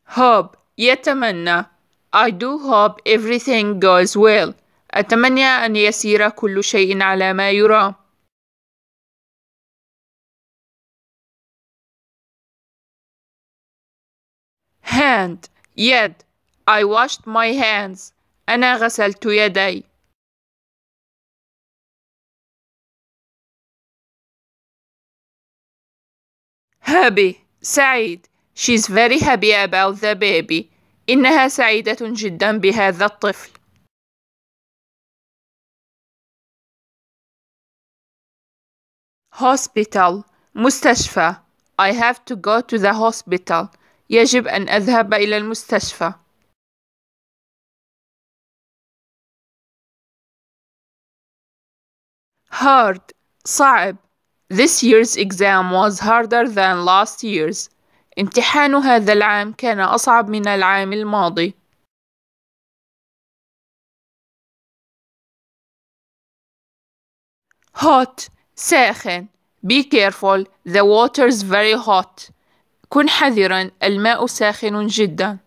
hope يتمنى. I do hope everything goes well. أتمنى أن يسير كل شيء على ما يرام. hand يد. I washed my hands. أنا غسلت يدي. happy سعيد. She's very happy about the baby. إنها سعيدة جدا بهذا الطفل. hospital مستشفى. I have to go to the hospital. يجب أن أذهب إلى المستشفى. hard صعب. This year's exam was harder than last year's. امتحان هذا العام كان أصعب من العام الماضي. hot ساخن. Be careful, the water's very hot. كن حذرا، الماء ساخن جدا.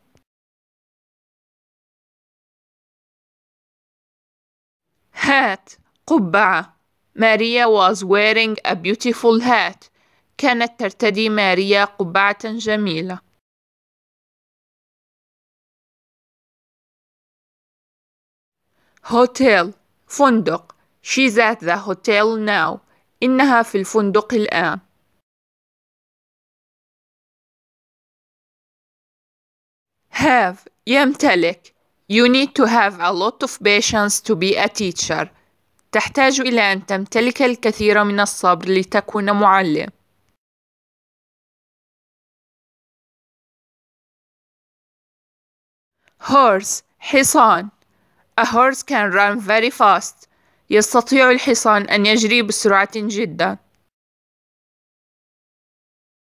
hat قبعة. ماريا was wearing a beautiful hat. كانت ترتدي ماريا قبعة جميلة. hotel فندق. She's at the hotel now. إنها في الفندق الآن. have يمتلك. You need to have a lot of patience to be a teacher. تحتاج إلى أن تمتلك الكثير من الصبر لتكون معلم. horse حصان. A horse can run very fast. يستطيع الحصان أن يجري بسرعة جدا.